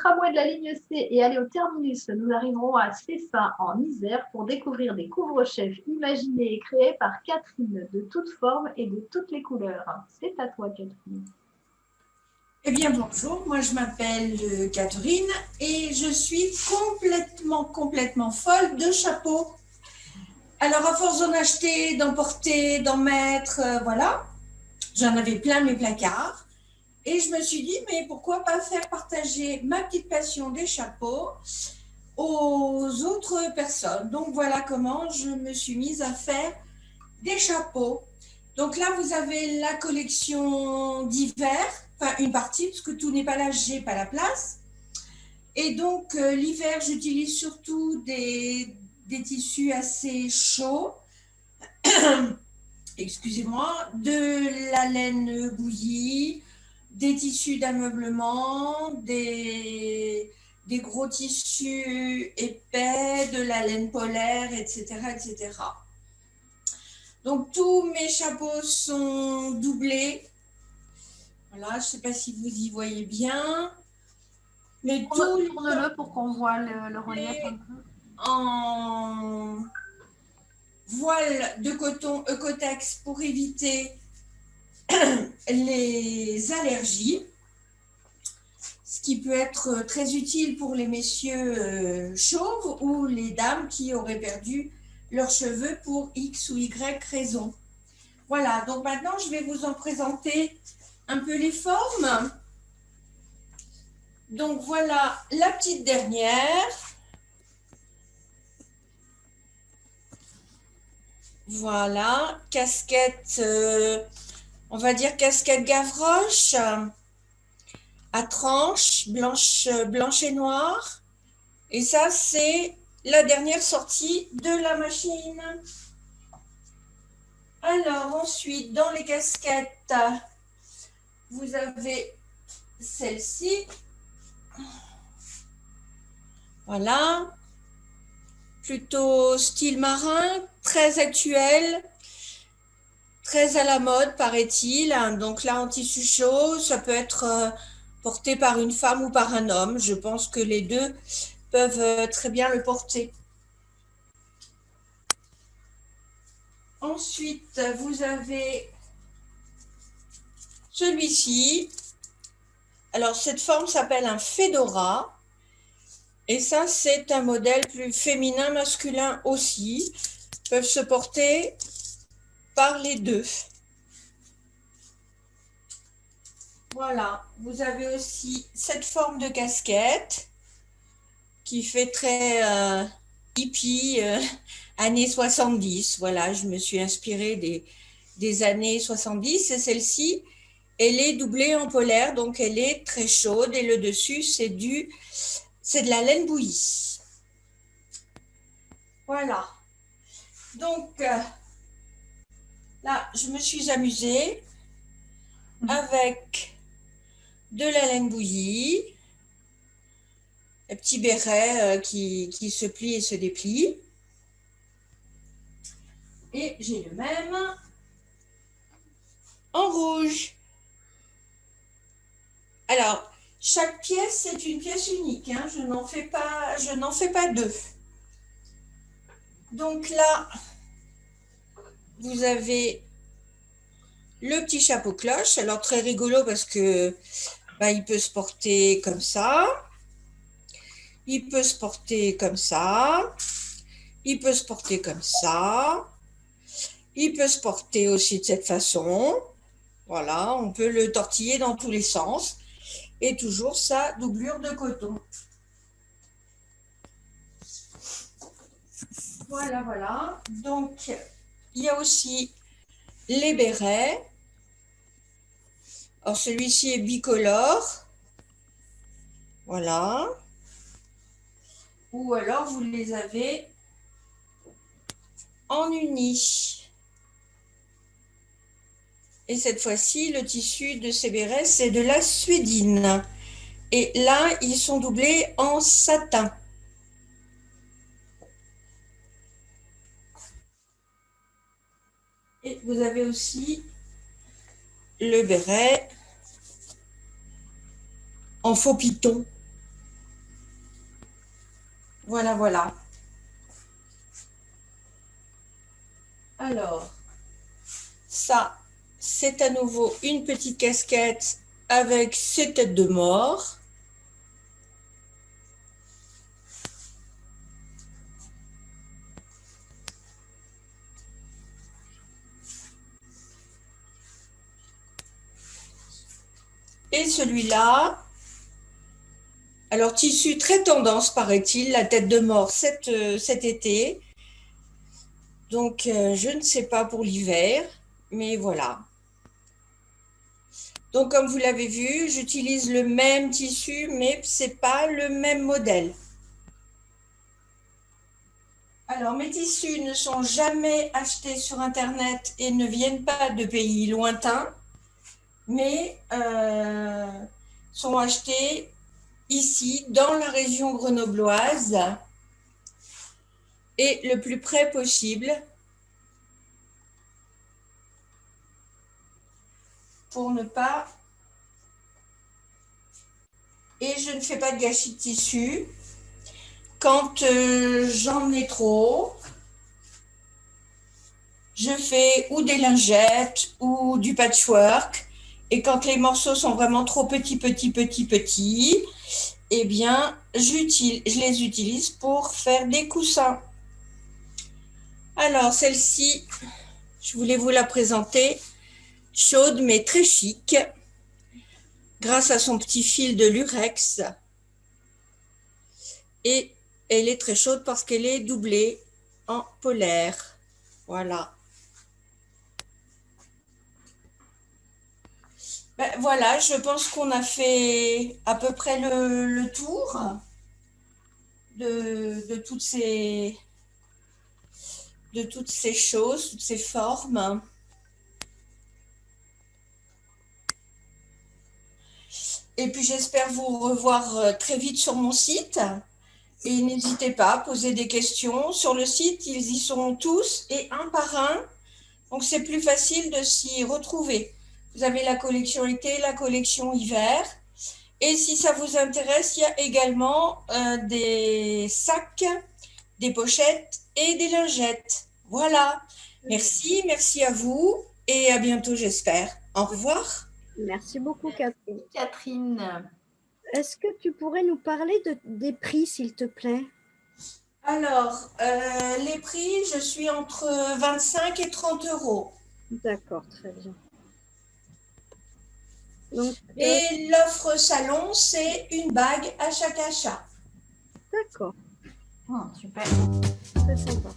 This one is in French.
tramway de la ligne C et aller au terminus, nous arriverons à Cessa en Isère pour découvrir des couvre-chefs imaginés et créés par Catherine, de toutes formes et de toutes les couleurs. C'est à toi, Catherine. Eh bien, bonjour, moi je m'appelle Catherine et je suis complètement folle de chapeaux. Alors, à force d'en acheter, d'en porter, d'en mettre, voilà, j'en avais plein mes placards. Et je me suis dit, mais pourquoi pas faire partager ma petite passion des chapeaux aux autres personnes. Donc, voilà comment je me suis mise à faire des chapeaux. Donc là, vous avez la collection d'hiver, enfin une partie, parce que tout n'est pas là, j'ai pas la place. Et donc, l'hiver, j'utilise surtout des tissus assez chauds, excusez-moi, de la laine bouillie, des tissus d'ameublement, des gros tissus épais, de la laine polaire, etc., etc. Donc, tous mes chapeaux sont doublés. Voilà, je ne sais pas si vous y voyez bien. Mais tous les Tourne-le pour qu'on voit le relief un peu. en voile de coton Eucotex pour éviter les allergies, ce qui peut être très utile pour les messieurs chauves ou les dames qui auraient perdu leurs cheveux pour X ou Y raison. Voilà, donc maintenant je vais vous en présenter un peu les formes. Donc voilà la petite dernière. Voilà, casquette, on va dire casquette Gavroche, à tranches, blanche et noire. Et ça, c'est la dernière sortie de la machine. Alors, ensuite, dans les casquettes, vous avez celle-ci. Voilà. Plutôt style marin, très actuel, très à la mode, paraît-il. Donc là, en tissu chaud, ça peut être porté par une femme ou par un homme. Je pense que les deux peuvent très bien le porter. Ensuite, vous avez celui-ci. Alors, cette forme s'appelle un fedora. Et ça, c'est un modèle plus féminin, masculin aussi. Ils peuvent se porter par les deux. Voilà. Vous avez aussi cette forme de casquette qui fait très hippie, années 70. Voilà, je me suis inspirée des années 70. Et celle-ci, elle est doublée en polaire, donc elle est très chaude. Et le dessus, c'est de la laine bouillie. Voilà. Donc, là, je me suis amusée avec de la laine bouillie, un petit béret qui se plie et se déplie. Et j'ai le même en rouge. Alors, chaque pièce, c'est une pièce unique. Hein. Je n'en fais pas deux. Donc là, vous avez le petit chapeau cloche. Alors, très rigolo parce que il peut se porter comme ça. Il peut se porter comme ça. Il peut se porter comme ça. Il peut se porter aussi de cette façon. Voilà, on peut le tortiller dans tous les sens. Et toujours sa doublure de coton. Voilà, voilà. Donc, il y a aussi les bérets. Alors, celui-ci est bicolore. Voilà. Ou alors, vous les avez en uni. Et cette fois-ci, le tissu de ces bérets, c'est de la suédine. Et là, ils sont doublés en satin. Et vous avez aussi le béret en faux piton. Voilà, voilà. Alors, ça, c'est à nouveau une petite casquette avec ses têtes de mort. Et celui-là, alors tissu très tendance, paraît-il, la tête de mort cet été. Donc, je ne sais pas pour l'hiver, mais voilà. Donc, comme vous l'avez vu, j'utilise le même tissu, mais ce n'est pas le même modèle. Alors, mes tissus ne sont jamais achetés sur Internet et ne viennent pas de pays lointains, mais sont achetés ici, dans la région grenobloise, et le plus près possible, pour ne pas... Et je ne fais pas de gâchis de tissu. Quand j'en ai trop, je fais ou des lingettes ou du patchwork. Et quand les morceaux sont vraiment trop petits, eh bien, je les utilise pour faire des coussins. Alors, celle-ci, je voulais vous la présenter. Chaude, mais très chic, grâce à son petit fil de lurex. Et elle est très chaude parce qu'elle est doublée en polaire. Voilà. Ben, voilà, je pense qu'on a fait à peu près le tour de toutes ces choses, toutes ces formes. Et puis j'espère vous revoir très vite sur mon site. Et n'hésitez pas à poser des questions. Sur le site, ils y sont tous et un par un. Donc c'est plus facile de s'y retrouver. Vous avez la collection été, la collection hiver. Et si ça vous intéresse, il y a également des sacs, des pochettes et des lingettes. Voilà. Merci, merci à vous et à bientôt, j'espère. Au revoir. Merci beaucoup, Catherine. Catherine. Est-ce que tu pourrais nous parler des prix, s'il te plaît? Alors, les prix, je suis entre 25 et 30 euros. D'accord, très bien. Donc, et l'offre salon, c'est une bague à chaque achat. D'accord. Oh, super. Très sympa.